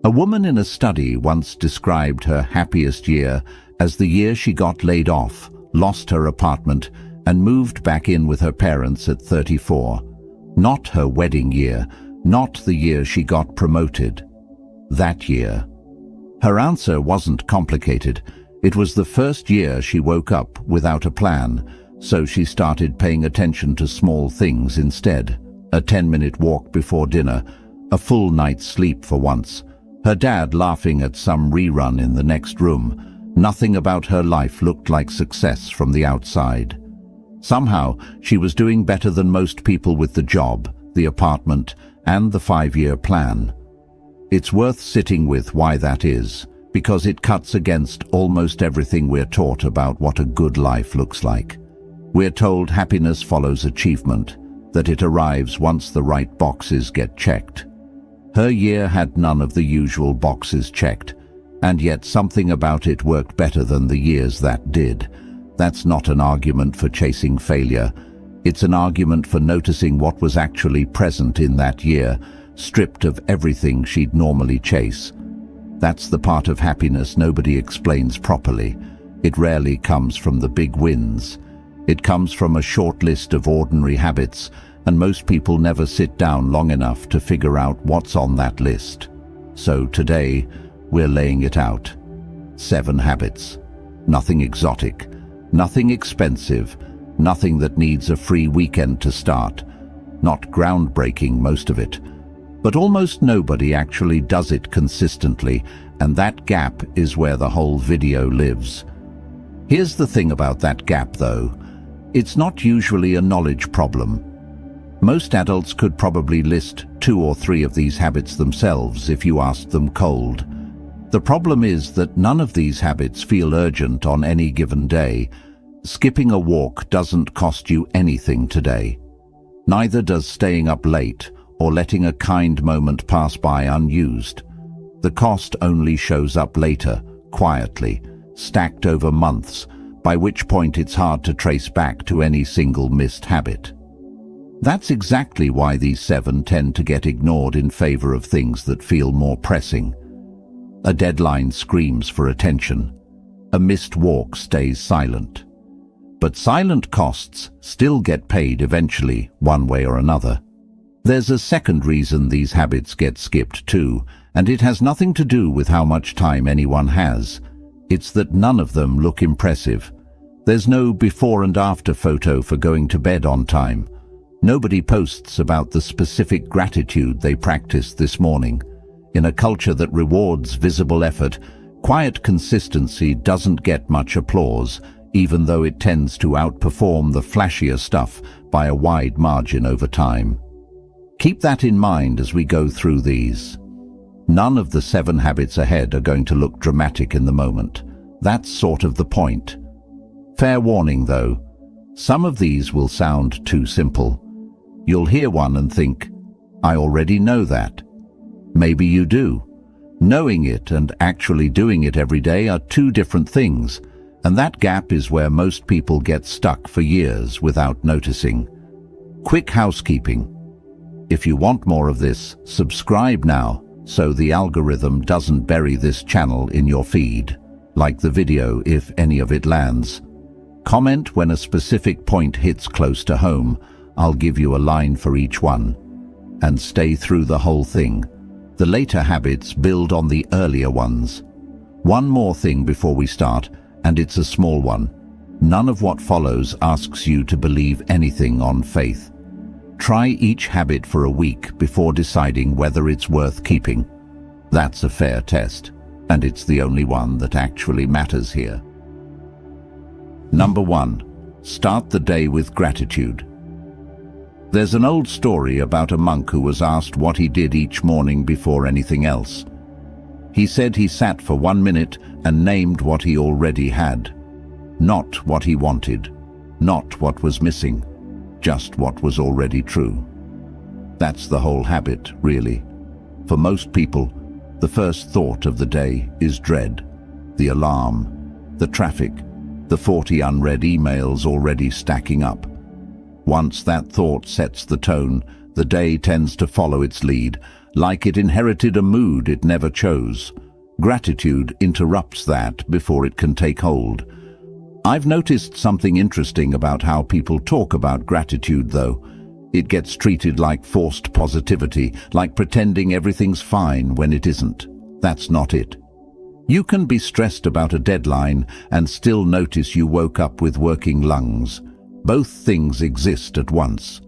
A woman in a study once described her happiest year as the year she got laid off, lost her apartment, and moved back in with her parents at 34. Not her wedding year, not the year she got promoted. That year. Her answer wasn't complicated. It was the first year she woke up without a plan, so she started paying attention to small things instead. A 10-minute walk before dinner, a full night's sleep for once, her dad laughing at some rerun in the next room. Nothing about her life looked like success from the outside. Somehow, she was doing better than most people with the job, the apartment, and the 5-year plan. It's worth sitting with why that is, because it cuts against almost everything we're taught about what a good life looks like. We're told happiness follows achievement, that it arrives once the right boxes get checked. Her year had none of the usual boxes checked, and yet something about it worked better than the years that did. That's not an argument for chasing failure. It's an argument for noticing what was actually present in that year, stripped of everything she'd normally chase. That's the part of happiness nobody explains properly. It rarely comes from the big wins. It comes from a short list of ordinary habits, and most people never sit down long enough to figure out what's on that list. So today, we're laying it out. 7 habits. Nothing exotic, nothing expensive, nothing that needs a free weekend to start. Not groundbreaking, most of it. But almost nobody actually does it consistently, and that gap is where the whole video lives. Here's the thing about that gap, though. It's not usually a knowledge problem. Most adults could probably list 2 or 3 of these habits themselves if you asked them cold. The problem is that none of these habits feel urgent on any given day. Skipping a walk doesn't cost you anything today. Neither does staying up late or letting a kind moment pass by unused. The cost only shows up later, quietly, stacked over months, by which point it's hard to trace back to any single missed habit. That's exactly why these 7 tend to get ignored in favor of things that feel more pressing. A deadline screams for attention. A missed walk stays silent. But silent costs still get paid eventually, one way or another. There's a second reason these habits get skipped too, and it has nothing to do with how much time anyone has. It's that none of them look impressive. There's no before and after photo for going to bed on time. Nobody posts about the specific gratitude they practiced this morning. In a culture that rewards visible effort, quiet consistency doesn't get much applause, even though it tends to outperform the flashier stuff by a wide margin over time. Keep that in mind as we go through these. None of the 7 habits ahead are going to look dramatic in the moment. That's sort of the point. Fair warning though, some of these will sound too simple. You'll hear one and think, I already know that. Maybe you do. Knowing it and actually doing it every day are 2 different things, and that gap is where most people get stuck for years without noticing. Quick housekeeping. If you want more of this, subscribe now so the algorithm doesn't bury this channel in your feed. Like the video if any of it lands. Comment when a specific point hits close to home. I'll give you a line for each one. And stay through the whole thing. The later habits build on the earlier ones. One more thing before we start, and it's a small one. None of what follows asks you to believe anything on faith. Try each habit for a week before deciding whether it's worth keeping. That's a fair test, and it's the only one that actually matters here. Number 1. Start the day with gratitude. There's an old story about a monk who was asked what he did each morning before anything else. He said he sat for 1 minute and named what he already had. Not what he wanted, not what was missing, just what was already true. That's the whole habit, really. For most people, the first thought of the day is dread, the alarm, the traffic, the 40 unread emails already stacking up. Once that thought sets the tone, The day tends to follow its lead, like it inherited a mood it never chose. Gratitude interrupts that before it can take hold. I've noticed something interesting about how people talk about gratitude, though. It gets treated like forced positivity, like pretending everything's fine when it isn't. That's not it. You can be stressed about a deadline and still notice you woke up with working lungs. Both things exist at once.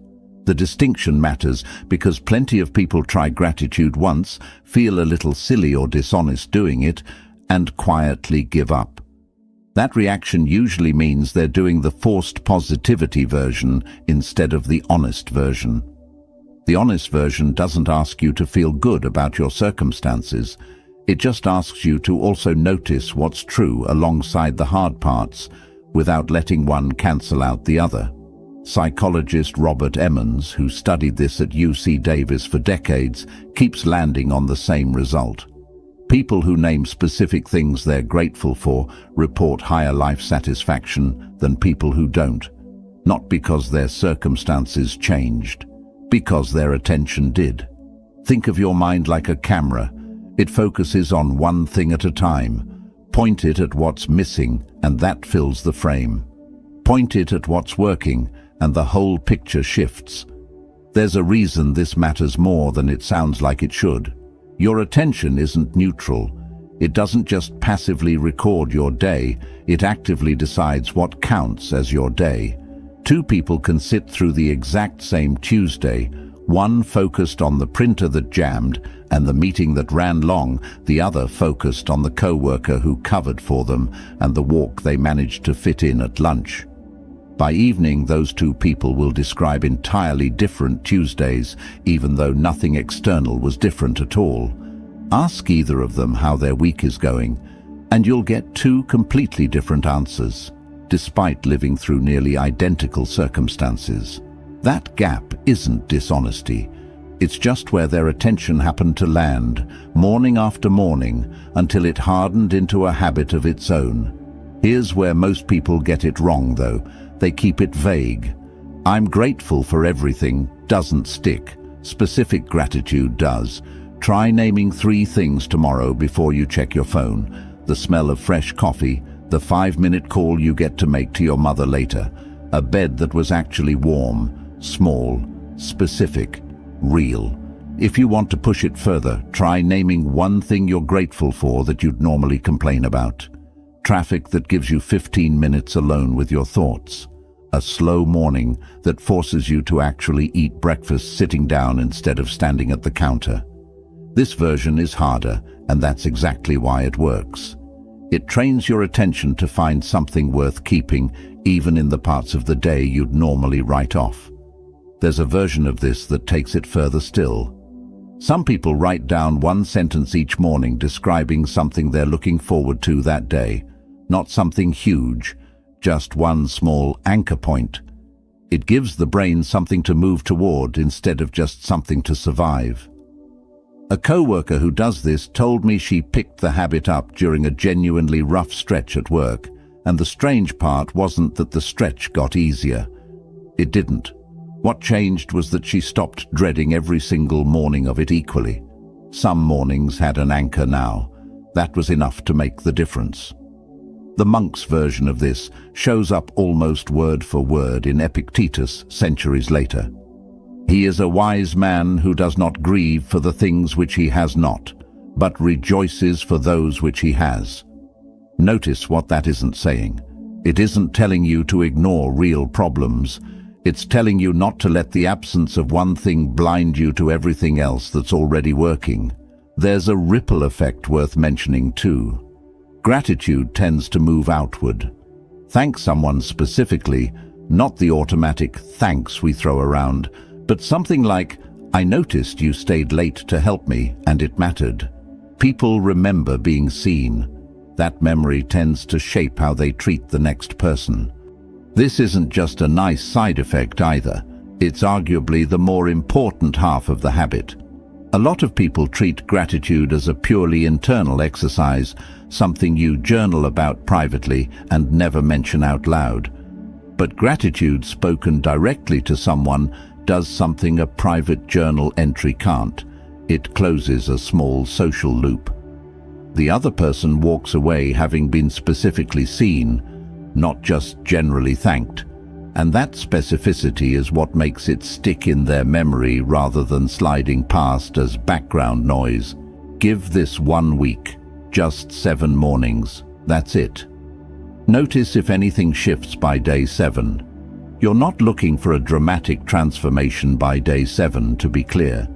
The distinction matters because plenty of people try gratitude once, feel a little silly or dishonest doing it, and quietly give up. That reaction usually means they're doing the forced positivity version instead of the honest version. The honest version doesn't ask you to feel good about your circumstances. It just asks you to also notice what's true alongside the hard parts, without letting one cancel out the other. Psychologist Robert Emmons, who studied this at UC Davis for decades, keeps landing on the same result. People who name specific things they're grateful for report higher life satisfaction than people who don't, not because their circumstances changed, because their attention did. Think of your mind like a camera. It focuses on one thing at a time. Point it at what's missing, and that fills the frame. Point it at what's working, and the whole picture shifts. There's a reason this matters more than it sounds like it should. Your attention isn't neutral. It doesn't just passively record your day, it actively decides what counts as your day. Two people can sit through the exact same Tuesday, one focused on the printer that jammed and the meeting that ran long, the other focused on the co-worker who covered for them and the walk they managed to fit in at lunch. By evening, those two people will describe entirely different Tuesdays, even though nothing external was different at all. Ask either of them how their week is going, and you'll get two completely different answers, despite living through nearly identical circumstances. That gap isn't dishonesty. It's just where their attention happened to land, morning after morning, until it hardened into a habit of its own. Here's where most people get it wrong, though. They keep it vague. I'm grateful for everything doesn't stick. Specific gratitude does. Try naming 3 things tomorrow before you check your phone. The smell of fresh coffee, the 5-minute call you get to make to your mother later, a bed that was actually warm, small, specific, real. If you want to push it further, try naming 1 thing you're grateful for that you'd normally complain about. Traffic that gives you 15 minutes alone with your thoughts. A slow morning that forces you to actually eat breakfast sitting down instead of standing at the counter. This version is harder, and that's exactly why it works. It trains your attention to find something worth keeping, even in the parts of the day you'd normally write off. There's a version of this that takes it further still. Some people write down 1 sentence each morning describing something they're looking forward to that day. Not something huge, just 1 small anchor point. It gives the brain something to move toward instead of just something to survive. A co-worker who does this told me she picked the habit up during a genuinely rough stretch at work, and the strange part wasn't that the stretch got easier. It didn't. What changed was that she stopped dreading every single morning of it equally. Some mornings had an anchor now. That was enough to make the difference. The monk's version of this shows up almost word for word in Epictetus centuries later. He is a wise man who does not grieve for the things which he has not, but rejoices for those which he has. Notice what that isn't saying. It isn't telling you to ignore real problems. It's telling you not to let the absence of one thing blind you to everything else that's already working. There's a ripple effect worth mentioning too. Gratitude tends to move outward. Thank someone specifically, not the automatic thanks we throw around, but something like, I noticed you stayed late to help me and it mattered. People remember being seen. That memory tends to shape how they treat the next person. This isn't just a nice side effect either. It's arguably the more important half of the habit. A lot of people treat gratitude as a purely internal exercise, something you journal about privately and never mention out loud. But gratitude spoken directly to someone does something a private journal entry can't. It closes a small social loop. The other person walks away having been specifically seen, not just generally thanked. And that specificity is what makes it stick in their memory rather than sliding past as background noise. Give this 1 week, just 7 mornings. That's it. Notice if anything shifts by day 7. You're not looking for a dramatic transformation by day 7, to be clear.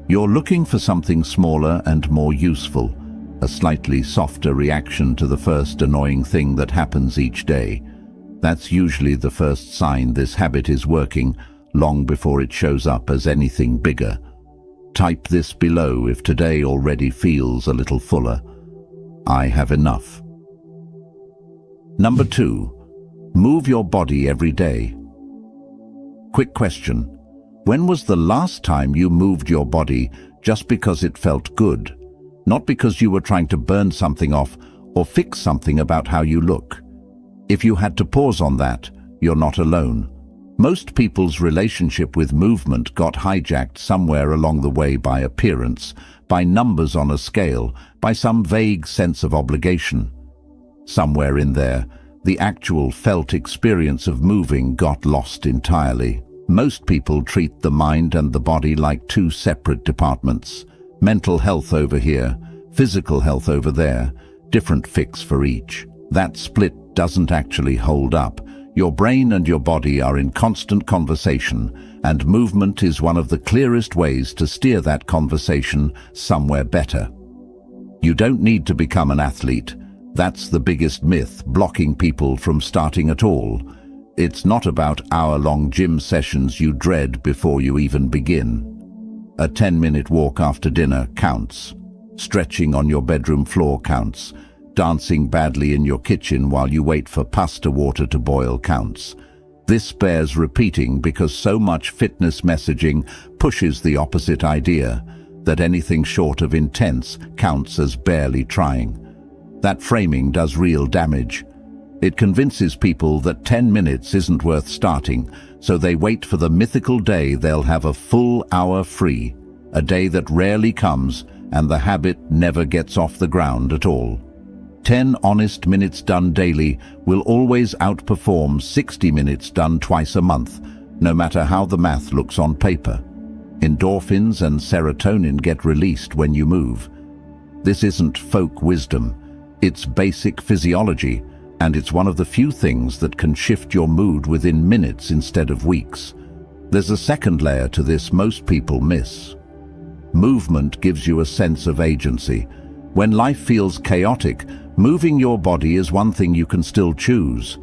You're looking for something smaller and more useful, a slightly softer reaction to the first annoying thing that happens each day. That's usually the first sign this habit is working, long before it shows up as anything bigger. Type this below if today already feels a little fuller. I have enough. Number 2. Move your body every day. Quick question. When was the last time you moved your body just because it felt good, not because you were trying to burn something off or fix something about how you look? If you had to pause on that, you're not alone. Most people's relationship with movement got hijacked somewhere along the way by appearance, by numbers on a scale, by some vague sense of obligation. Somewhere in there, the actual felt experience of moving got lost entirely. Most people treat the mind and the body like 2 separate departments. Mental health over here, physical health over there, different fix for each. That split doesn't actually hold up. Your brain and your body are in constant conversation, and movement is one of the clearest ways to steer that conversation somewhere better. You don't need to become an athlete. That's the biggest myth blocking people from starting at all. It's not about hour-long gym sessions you dread before you even begin. A 10-minute walk after dinner counts. Stretching on your bedroom floor counts. Dancing badly in your kitchen while you wait for pasta water to boil counts. This bears repeating because so much fitness messaging pushes the opposite idea, that anything short of intense counts as barely trying. That framing does real damage. It convinces people that 10 minutes isn't worth starting, so they wait for the mythical day they'll have a full hour free, a day that rarely comes and the habit never gets off the ground at all. 10 honest minutes done daily will always outperform 60 minutes done twice a month, no matter how the math looks on paper. Endorphins and serotonin get released when you move. This isn't folk wisdom. It's basic physiology, and it's one of the few things that can shift your mood within minutes instead of weeks. There's a second layer to this most people miss. Movement gives you a sense of agency. When life feels chaotic, moving your body is one thing you can still choose.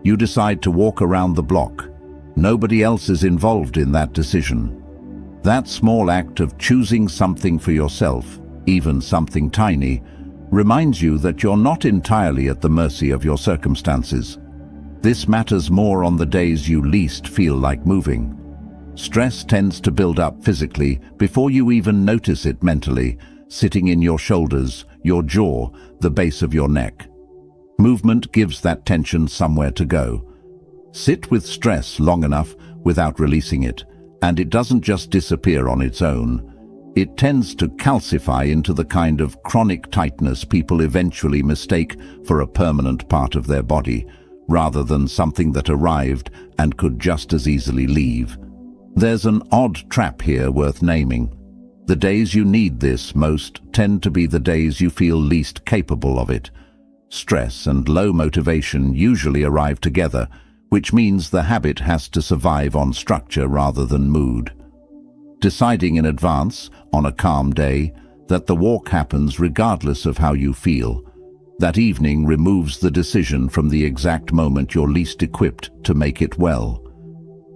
You decide to walk around the block. Nobody else is involved in that decision. That small act of choosing something for yourself, even something tiny, reminds you that you're not entirely at the mercy of your circumstances. This matters more on the days you least feel like moving. Stress tends to build up physically before you even notice it mentally, sitting in your shoulders, your jaw, the base of your neck. Movement gives that tension somewhere to go. Sit with stress long enough without releasing it, and it doesn't just disappear on its own. It tends to calcify into the kind of chronic tightness people eventually mistake for a permanent part of their body, rather than something that arrived and could just as easily leave. There's an odd trap here worth naming. The days you need this most tend to be the days you feel least capable of it. Stress and low motivation usually arrive together, which means the habit has to survive on structure rather than mood. Deciding in advance, on a calm day, that the walk happens regardless of how you feel. That evening removes the decision from the exact moment you're least equipped to make it well.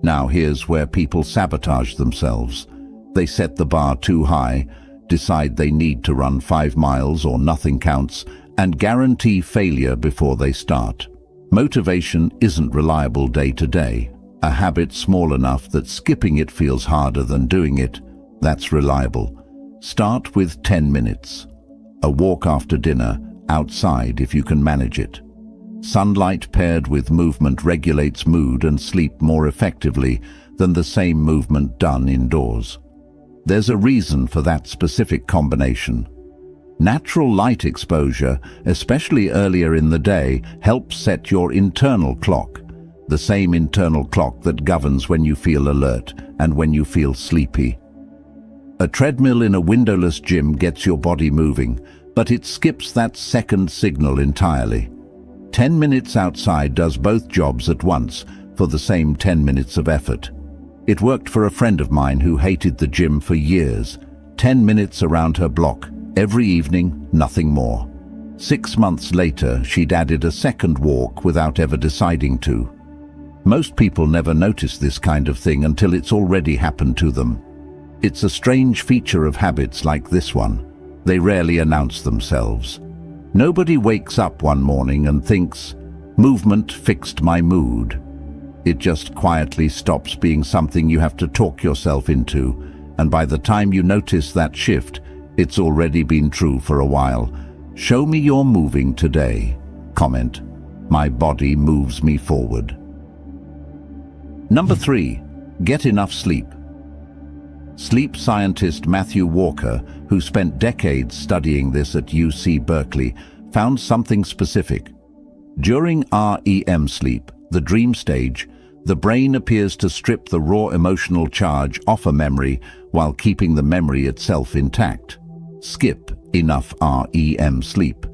Now here's where people sabotage themselves. They set the bar too high, decide they need to run 5 miles or nothing counts, and guarantee failure before they start. Motivation isn't reliable day to day. A habit small enough that skipping it feels harder than doing it, that's reliable. Start with 10 minutes. A walk after dinner, outside if you can manage it. Sunlight paired with movement regulates mood and sleep more effectively than the same movement done indoors. There's a reason for that specific combination. Natural light exposure, especially earlier in the day, helps set your internal clock, the same internal clock that governs when you feel alert and when you feel sleepy. A treadmill in a windowless gym gets your body moving, but it skips that second signal entirely. 10 minutes outside does both jobs at once for the same 10 minutes of effort. It worked for a friend of mine who hated the gym for years. 10 minutes around her block, every evening, nothing more. 6 months later, she'd added a second walk without ever deciding to. Most people never notice this kind of thing until it's already happened to them. It's a strange feature of habits like this one. They rarely announce themselves. Nobody wakes up one morning and thinks, "Movement fixed my mood." It just quietly stops being something you have to talk yourself into, and by the time you notice that shift, it's already been true for a while. Show me you're moving today. Comment, "My body moves me forward." Number 3, get enough sleep. Sleep scientist Matthew Walker, who spent decades studying this at UC Berkeley, found something specific. During REM sleep, the dream stage, the brain appears to strip the raw emotional charge off a memory while keeping the memory itself intact. Skip enough REM sleep,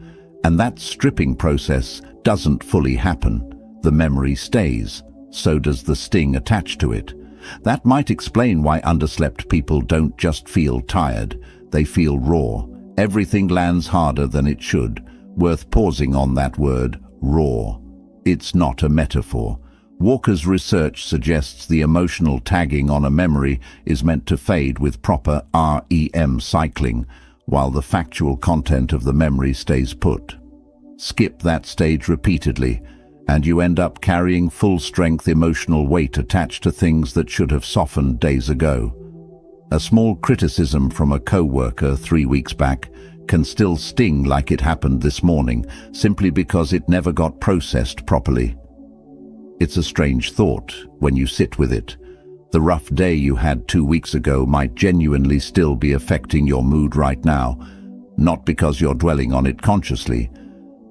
and that stripping process doesn't fully happen. The memory stays, so does the sting attached to it. That might explain why underslept people don't just feel tired, they feel raw. Everything lands harder than it should. Worth pausing on that word, raw. It's not a metaphor. Walker's research suggests the emotional tagging on a memory is meant to fade with proper REM cycling, while the factual content of the memory stays put. Skip that stage repeatedly, and you end up carrying full-strength emotional weight attached to things that should have softened days ago. A small criticism from a co-worker 3 weeks back can still sting like it happened this morning, simply because it never got processed properly. It's a strange thought when you sit with it. The rough day you had 2 weeks ago might genuinely still be affecting your mood right now, not because you're dwelling on it consciously,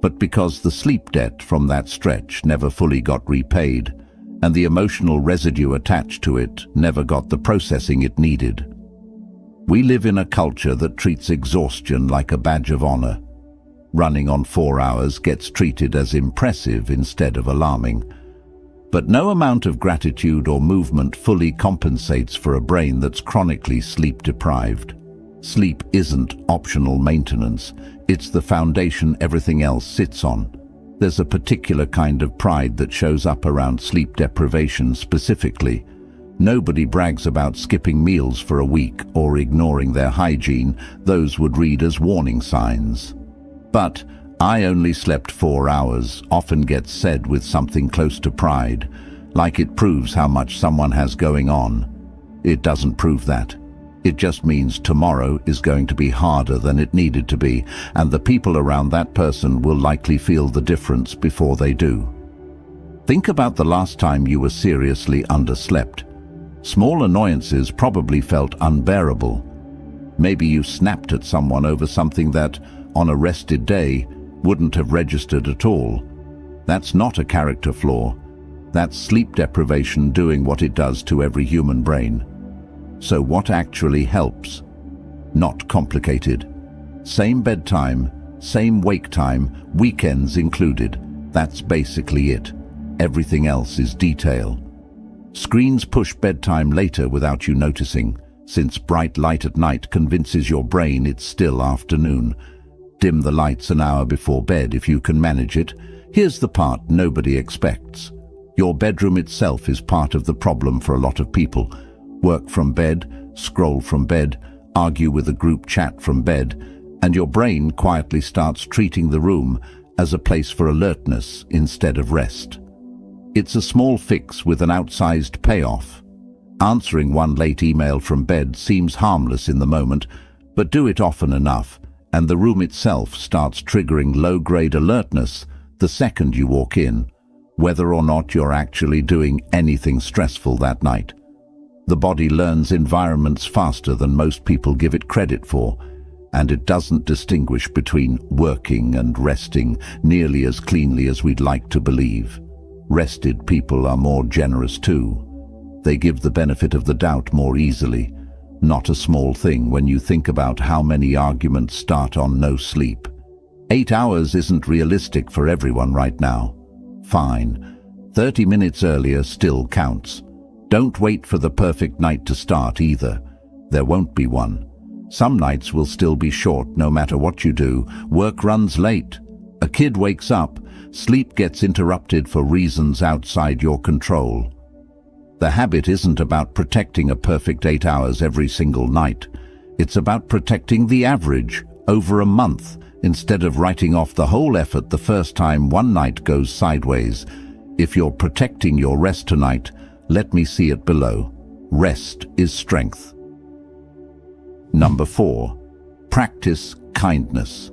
but because the sleep debt from that stretch never fully got repaid, and the emotional residue attached to it never got the processing it needed. We live in a culture that treats exhaustion like a badge of honor. Running on 4 hours gets treated as impressive instead of alarming. But no amount of gratitude or movement fully compensates for a brain that's chronically sleep-deprived. Sleep isn't optional maintenance. It's the foundation everything else sits on. There's a particular kind of pride that shows up around sleep deprivation specifically. Nobody brags about skipping meals for a week or ignoring their hygiene. Those would read as warning signs. But "I only slept 4 hours" often gets said with something close to pride, like it proves how much someone has going on. It doesn't prove that. It just means tomorrow is going to be harder than it needed to be, and the people around that person will likely feel the difference before they do. Think about the last time you were seriously underslept. Small annoyances probably felt unbearable. Maybe you snapped at someone over something that, on a rested day, wouldn't have registered at all. That's not a character flaw. That's sleep deprivation doing what it does to every human brain. So what actually helps? Not complicated. Same bedtime, same wake time, weekends included. That's basically it. Everything else is detail. Screens push bedtime later without you noticing, since bright light at night convinces your brain it's still afternoon. Dim the lights an hour before bed if you can manage it. Here's the part nobody expects. Your bedroom itself is part of the problem for a lot of people. Work from bed, scroll from bed, argue with a group chat from bed, and your brain quietly starts treating the room as a place for alertness instead of rest. It's a small fix with an outsized payoff. Answering one late email from bed seems harmless in the moment, but do it often enough, and the room itself starts triggering low-grade alertness the second you walk in, whether or not you're actually doing anything stressful that night. The body learns environments faster than most people give it credit for, and it doesn't distinguish between working and resting nearly as cleanly as we'd like to believe. Rested people are more generous too. They give the benefit of the doubt more easily. Not a small thing when you think about how many arguments start on no sleep. 8 hours isn't realistic for everyone right now. Fine. 30 minutes earlier still counts. Don't wait for the perfect night to start either. There won't be one. Some nights will still be short no matter what you do. Work runs late. A kid wakes up. Sleep gets interrupted for reasons outside your control. The habit isn't about protecting a perfect 8 hours every single night. It's about protecting the average over a month instead of writing off the whole effort the first time one night goes sideways. If you're protecting your rest tonight, let me see it below. Rest is strength. Number 4. Practice kindness.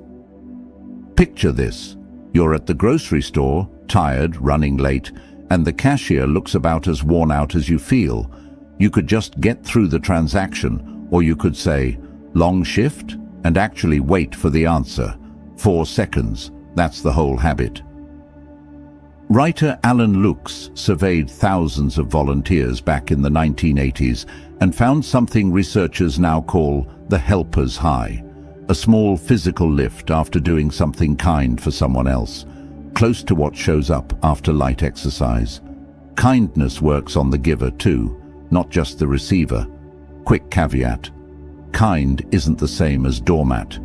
Picture this. You're at the grocery store, tired, running late, and the cashier looks about as worn out as you feel. You could just get through the transaction, or you could say, "Long shift?" and actually wait for the answer. 4 seconds. That's the whole habit. Writer Alan Lux surveyed thousands of volunteers back in the 1980s and found something researchers now call the helper's high, a small physical lift after doing something kind for someone else, close to what shows up after light exercise. Kindness works on the giver too, not just the receiver. Quick caveat: kind isn't the same as doormat.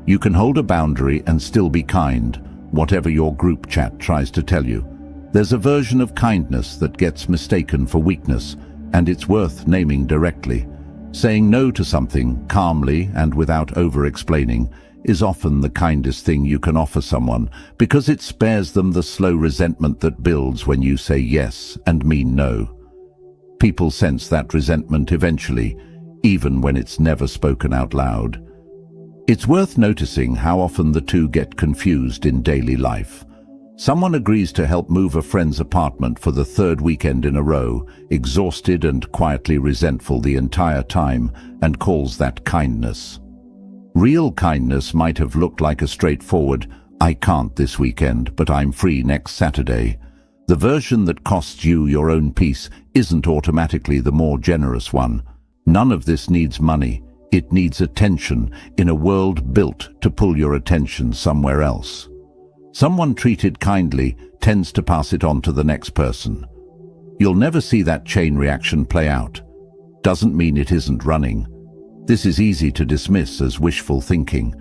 You can hold a boundary and still be kind, whatever your group chat tries to tell you. There's a version of kindness that gets mistaken for weakness, and it's worth naming directly. Saying no to something calmly and without over-explaining is often the kindest thing you can offer someone, because it spares them the slow resentment that builds when you say yes and mean no. People sense that resentment eventually, even when it's never spoken out loud. It's worth noticing how often the two get confused in daily life. Someone agrees to help move a friend's apartment for the 3rd weekend in a row, exhausted and quietly resentful the entire time, and calls that kindness. Real kindness might have looked like a straightforward, "I can't this weekend, but I'm free next Saturday." The version that costs you your own peace isn't automatically the more generous one. None of this needs money. It needs attention in a world built to pull your attention somewhere else. Someone treated kindly tends to pass it on to the next person. You'll never see that chain reaction play out. Doesn't mean it isn't running. This is easy to dismiss as wishful thinking,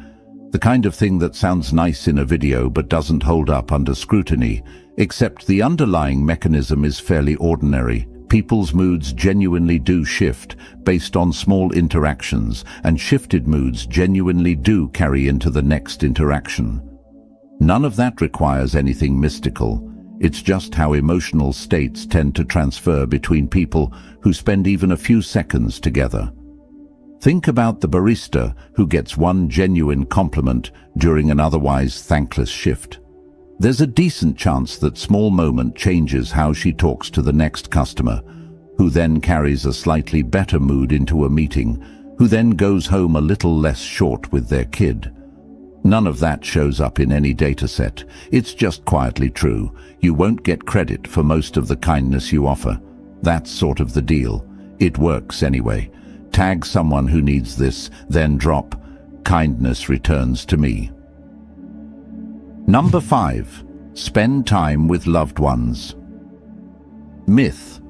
the kind of thing that sounds nice in a video but doesn't hold up under scrutiny, except the underlying mechanism is fairly ordinary. People's moods genuinely do shift based on small interactions, and shifted moods genuinely do carry into the next interaction. None of that requires anything mystical. It's just how emotional states tend to transfer between people who spend even a few seconds together. Think about the barista who gets one genuine compliment during an otherwise thankless shift. There's a decent chance that small moment changes how she talks to the next customer, who then carries a slightly better mood into a meeting, who then goes home a little less short with their kid. None of that shows up in any data set. It's just quietly true. You won't get credit for most of the kindness you offer. That's sort of the deal. It works anyway. Tag someone who needs this, then drop, "Kindness returns to me." Number 5. Spend time with loved ones. Myth: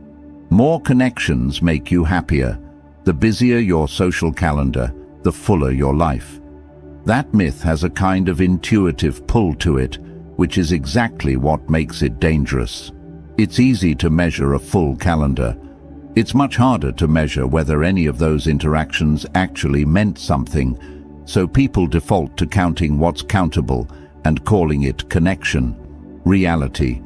more connections make you happier. The busier your social calendar, the fuller your life. That myth has a kind of intuitive pull to it, which is exactly what makes it dangerous. It's easy to measure a full calendar. It's much harder to measure whether any of those interactions actually meant something, so people default to counting what's countable and calling it connection. Reality: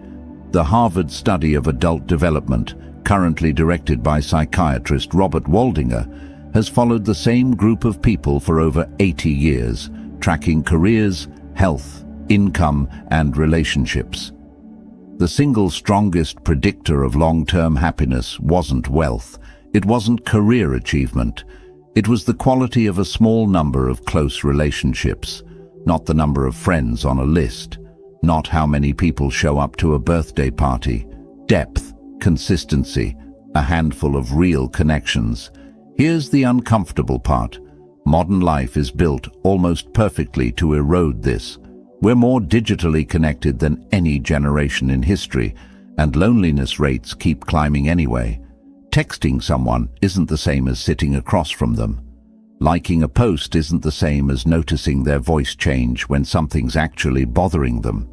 the Harvard study of adult development, currently directed by psychiatrist Robert Waldinger, has followed the same group of people for over 80 years, tracking careers, health, income, and relationships. The single strongest predictor of long-term happiness wasn't wealth, It wasn't career achievement. It was the quality of a small number of close relationships, not the number of friends on a list, not how many people show up to a birthday party. Depth, consistency, a handful of real connections. Here's the uncomfortable part. Modern life is built almost perfectly to erode this. We're more digitally connected than any generation in history, and loneliness rates keep climbing anyway. Texting someone isn't the same as sitting across from them. Liking a post isn't the same as noticing their voice change when something's actually bothering them.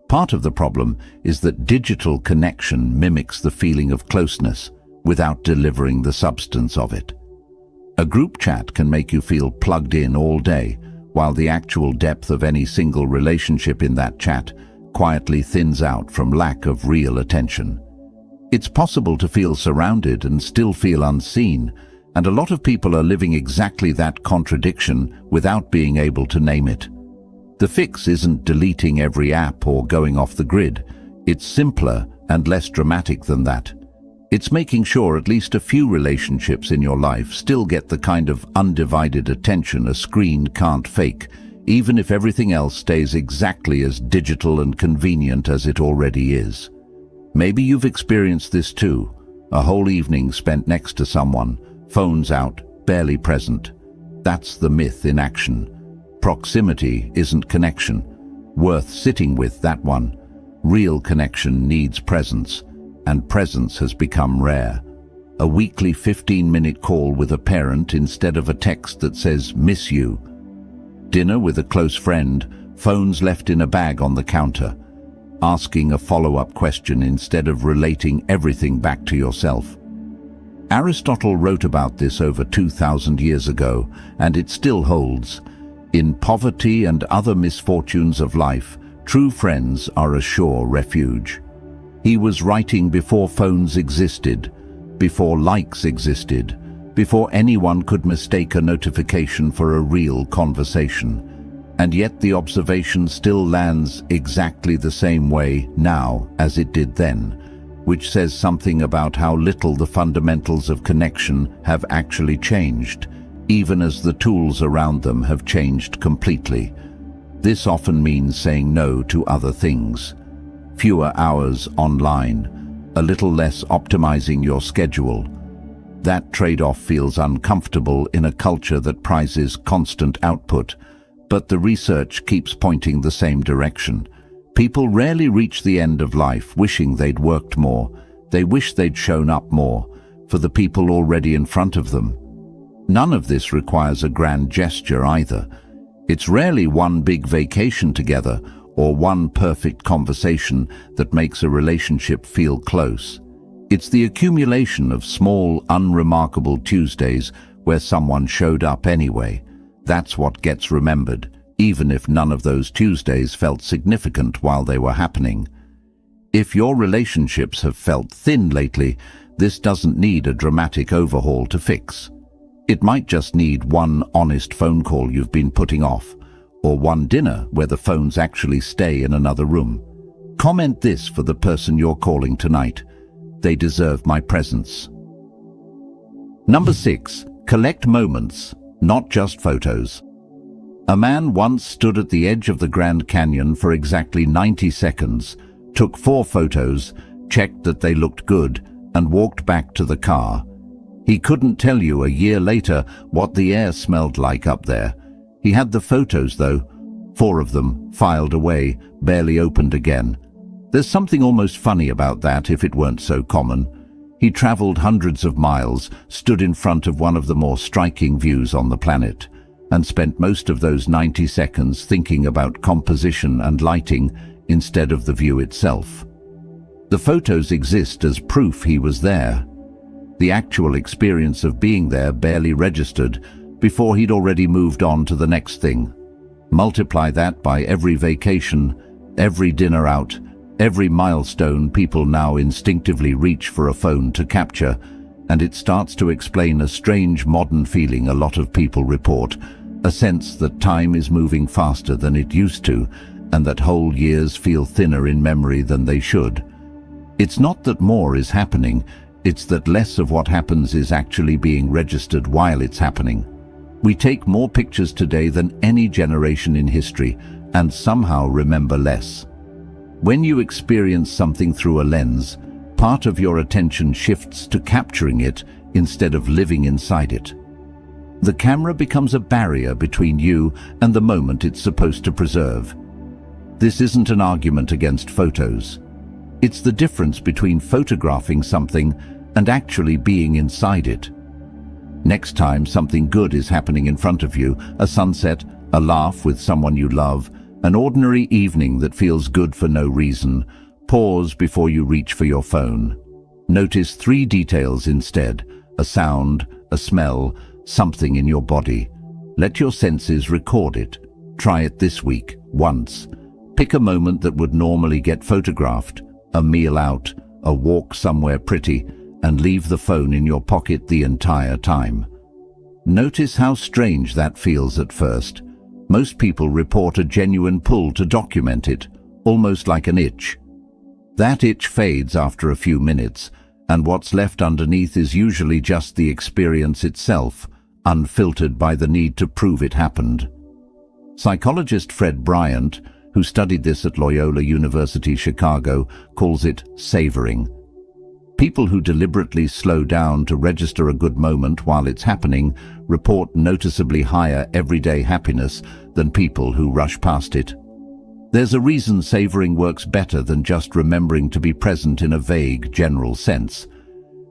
Part of the problem is that digital connection mimics the feeling of closeness without delivering the substance of it. A group chat can make you feel plugged in all day, while the actual depth of any single relationship in that chat quietly thins out from lack of real attention. It's possible to feel surrounded and still feel unseen, and a lot of people are living exactly that contradiction without being able to name it. The fix isn't deleting every app or going off the grid. It's simpler and less dramatic than that. It's making sure at least a few relationships in your life still get the kind of undivided attention a screen can't fake, even if everything else stays exactly as digital and convenient as it already is. Maybe you've experienced this too. A whole evening spent next to someone, phones out, barely present. That's the myth in action. Proximity isn't connection. Worth sitting with, that one. Real connection needs presence, and presence has become rare. A weekly 15-minute call with a parent instead of a text that says, "Miss you." Dinner with a close friend, phones left in a bag on the counter. Asking a follow-up question instead of relating everything back to yourself. Aristotle wrote about this over 2,000 years ago, and it still holds. In poverty and other misfortunes of life, true friends are a sure refuge. He was writing before phones existed, before likes existed, before anyone could mistake a notification for a real conversation. And yet the observation still lands exactly the same way now as it did then, which says something about how little the fundamentals of connection have actually changed, even as the tools around them have changed completely. This often means saying no to other things. Fewer hours online, a little less optimizing your schedule. That trade-off feels uncomfortable in a culture that prizes constant output, but the research keeps pointing the same direction. People rarely reach the end of life wishing they'd worked more. They wish they'd shown up more for the people already in front of them. None of this requires a grand gesture either. It's rarely one big vacation together or one perfect conversation that makes a relationship feel close. It's the accumulation of small, unremarkable Tuesdays where someone showed up anyway. That's what gets remembered, even if none of those Tuesdays felt significant while they were happening. If your relationships have felt thin lately, this doesn't need a dramatic overhaul to fix. It might just need one honest phone call you've been putting off, or one dinner where the phones actually stay in another room. Comment this for the person you're calling tonight. They deserve my presence. Number 6. Collect moments, not just photos. A man once stood at the edge of the Grand Canyon for exactly 90 seconds, took 4 photos, checked that they looked good, and walked back to the car. He couldn't tell you a year later what the air smelled like up there. He had the photos though, 4 of them, filed away, barely opened again. There's something almost funny about that if it weren't so common. He traveled hundreds of miles, stood in front of one of the more striking views on the planet, and spent most of those 90 seconds thinking about composition and lighting instead of the view itself. The photos exist as proof he was there. The actual experience of being there barely registered before he'd already moved on to the next thing. Multiply that by every vacation, every dinner out, every milestone people now instinctively reach for a phone to capture, and it starts to explain a strange modern feeling a lot of people report, a sense that time is moving faster than it used to, and that whole years feel thinner in memory than they should. It's not that more is happening, It's that less of what happens is actually being registered while it's happening. We take more pictures today than any generation in history and somehow remember less. When you experience something through a lens, part of your attention shifts to capturing it instead of living inside it. The camera becomes a barrier between you and the moment it's supposed to preserve. This isn't an argument against photos. It's the difference between photographing something and actually being inside it. Next time something good is happening in front of you, a sunset, a laugh with someone you love, an ordinary evening that feels good for no reason, pause before you reach for your phone. Notice 3 details instead: a sound, a smell, something in your body. Let your senses record it. Try it this week, once. Pick a moment that would normally get photographed, a meal out, a walk somewhere pretty, and leave the phone in your pocket the entire time. Notice how strange that feels at first. Most people report a genuine pull to document it, almost like an itch. That itch fades after a few minutes, and what's left underneath is usually just the experience itself, unfiltered by the need to prove it happened. Psychologist Fred Bryant, who studied this at Loyola University, Chicago, calls it savoring. People who deliberately slow down to register a good moment while it's happening report noticeably higher everyday happiness than people who rush past it. There's a reason savoring works better than just remembering to be present in a vague, general sense.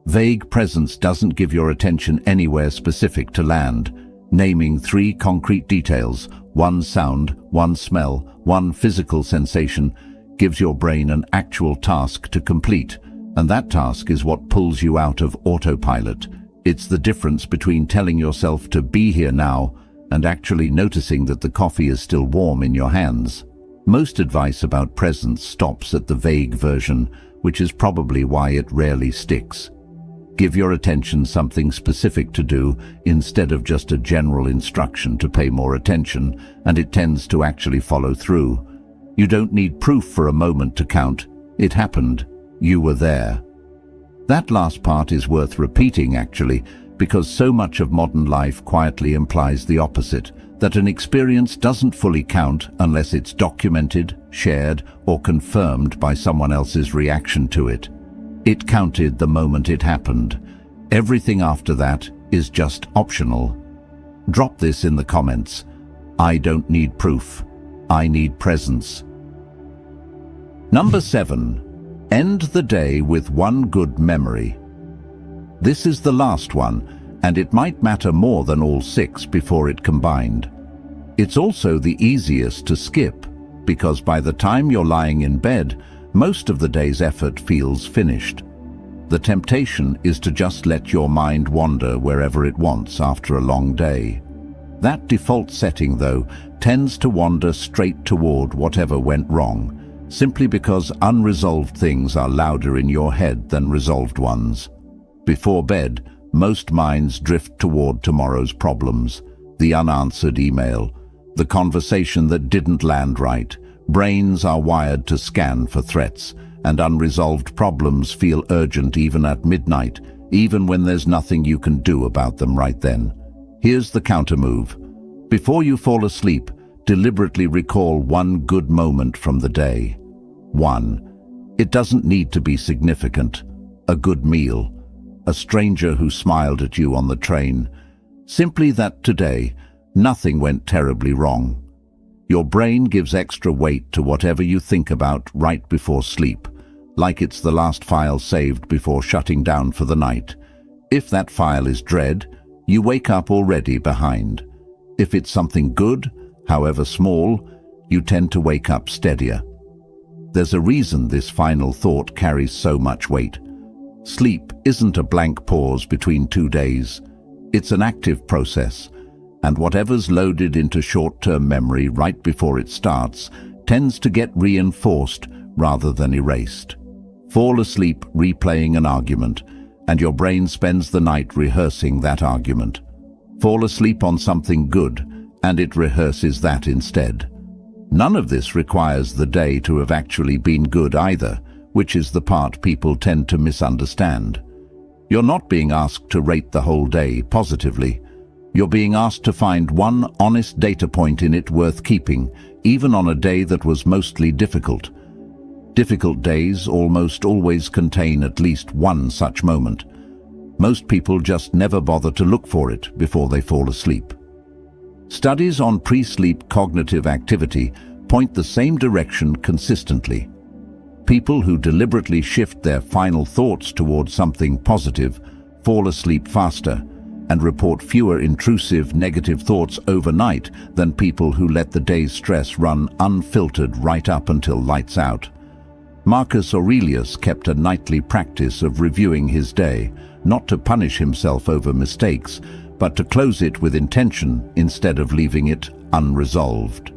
Vague presence doesn't give your attention anywhere specific to land. Naming 3 concrete details, 1 sound, 1 smell, 1 physical sensation, gives your brain an actual task to complete, and that task is what pulls you out of autopilot. It's the difference between telling yourself to be here now and actually noticing that the coffee is still warm in your hands. Most advice about presence stops at the vague version, which is probably why it rarely sticks. Give your attention something specific to do instead of just a general instruction to pay more attention, and it tends to actually follow through. You don't need proof for a moment to count. It happened. You were there. That last part is worth repeating, actually, because so much of modern life quietly implies the opposite, that an experience doesn't fully count unless it's documented, shared, or confirmed by someone else's reaction to it. It counted the moment it happened. Everything after that is just optional. Drop this in the comments. I don't need proof. I need presence. Number 7. End the day with 1 good memory. This is the last one, and it might matter more than all 6 before it combined. It's also the easiest to skip, because by the time you're lying in bed, most of the day's effort feels finished. The temptation is to just let your mind wander wherever it wants after a long day. That default setting, though, tends to wander straight toward whatever went wrong, simply because unresolved things are louder in your head than resolved ones. Before bed, most minds drift toward tomorrow's problems, the unanswered email, the conversation that didn't land right. Brains are wired to scan for threats, and unresolved problems feel urgent even at midnight, even when there's nothing you can do about them right then. Here's the countermove. Before you fall asleep, deliberately recall 1 good moment from the day. 1. It doesn't need to be significant. A good meal. A stranger who smiled at you on the train. Simply that today, nothing went terribly wrong. Your brain gives extra weight to whatever you think about right before sleep, like it's the last file saved before shutting down for the night. If that file is dread, you wake up already behind. If it's something good, however small, you tend to wake up steadier. There's a reason this final thought carries so much weight. Sleep isn't a blank pause between 2 days. It's an active process, and whatever's loaded into short-term memory right before it starts tends to get reinforced rather than erased. Fall asleep replaying an argument, and your brain spends the night rehearsing that argument. Fall asleep on something good, and it rehearses that instead. None of this requires the day to have actually been good either, which is the part people tend to misunderstand. You're not being asked to rate the whole day positively. You're being asked to find one honest data point in it worth keeping, even on a day that was mostly difficult. Difficult days almost always contain at least one such moment. Most people just never bother to look for it before they fall asleep. Studies on pre-sleep cognitive activity point the same direction consistently. People who deliberately shift their final thoughts towards something positive fall asleep faster and report fewer intrusive negative thoughts overnight than people who let the day's stress run unfiltered right up until lights out. Marcus Aurelius kept a nightly practice of reviewing his day, not to punish himself over mistakes, but to close it with intention instead of leaving it unresolved.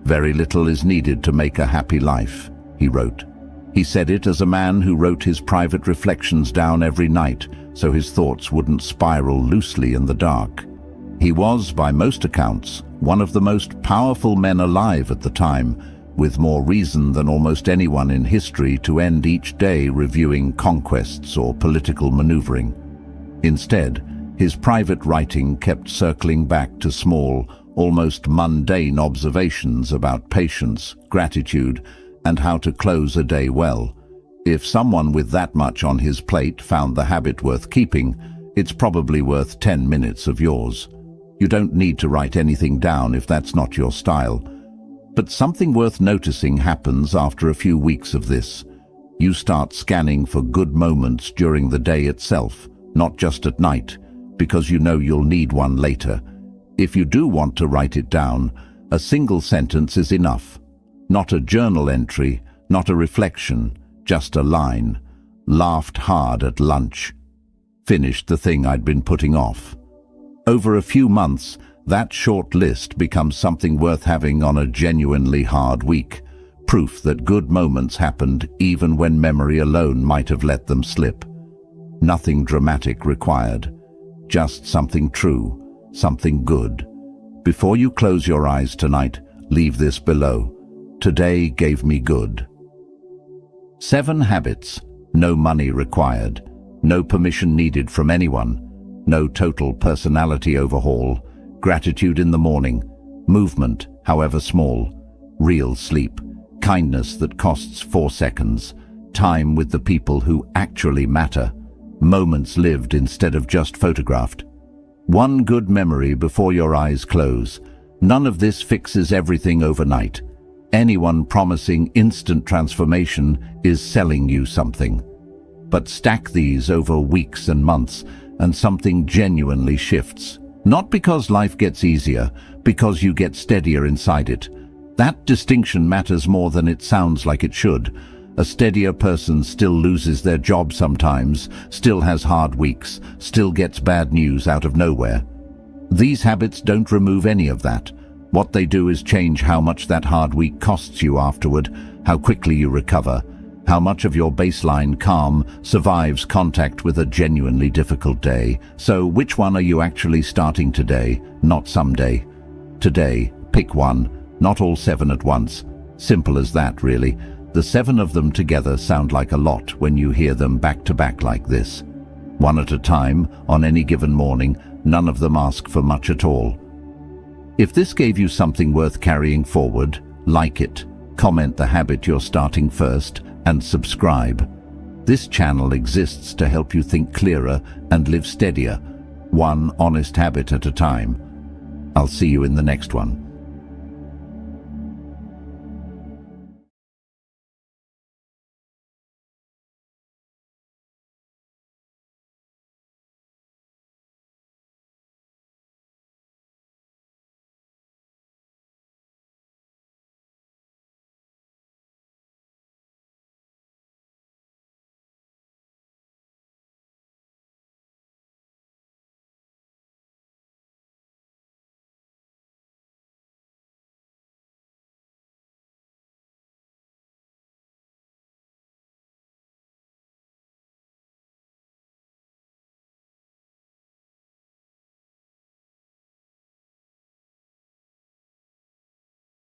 "Very little is needed to make a happy life," he wrote. He said it as a man who wrote his private reflections down every night so his thoughts wouldn't spiral loosely in the dark. He was, by most accounts, one of the most powerful men alive at the time, with more reason than almost anyone in history to end each day reviewing conquests or political maneuvering. Instead, his private writing kept circling back to small, almost mundane observations about patience, gratitude, and how to close a day well. If someone with that much on his plate found the habit worth keeping, it's probably worth 10 minutes of yours. You don't need to write anything down if that's not your style. But something worth noticing happens after a few weeks of this. You start scanning for good moments during the day itself, not just at night, because you know you'll need one later. If you do want to write it down, a single sentence is enough. Not a journal entry, not a reflection, just a line. Laughed hard at lunch. Finished the thing I'd been putting off. Over a few months, that short list becomes something worth having on a genuinely hard week. Proof that good moments happened even when memory alone might have let them slip. Nothing dramatic required. Just something true, something good. Before you close your eyes tonight, leave this below. Today gave me good. 7 habits. No money required. No permission needed from anyone. No total personality overhaul. Gratitude in the morning. Movement, however small. Real sleep. Kindness that costs 4 seconds. Time with the people who actually matter. Moments lived instead of just photographed. One good memory before your eyes close. None of this fixes everything overnight. Anyone promising instant transformation is selling you something. But stack these over weeks and months, and something genuinely shifts. Not because life gets easier, because you get steadier inside it. That distinction matters more than it sounds like it should. A steadier person still loses their job sometimes, still has hard weeks, still gets bad news out of nowhere. These habits don't remove any of that. What they do is change how much that hard week costs you afterward, how quickly you recover, how much of your baseline calm survives contact with a genuinely difficult day. So which one are you actually starting today, not someday? Today, pick one, not all 7 at once. Simple as that, really. The 7 of them together sound like a lot when you hear them back to back like this. One at a time, on any given morning, none of them ask for much at all. If this gave you something worth carrying forward, like it, comment the habit you're starting first, and subscribe. This channel exists to help you think clearer and live steadier, one honest habit at a time. I'll see you in the next one.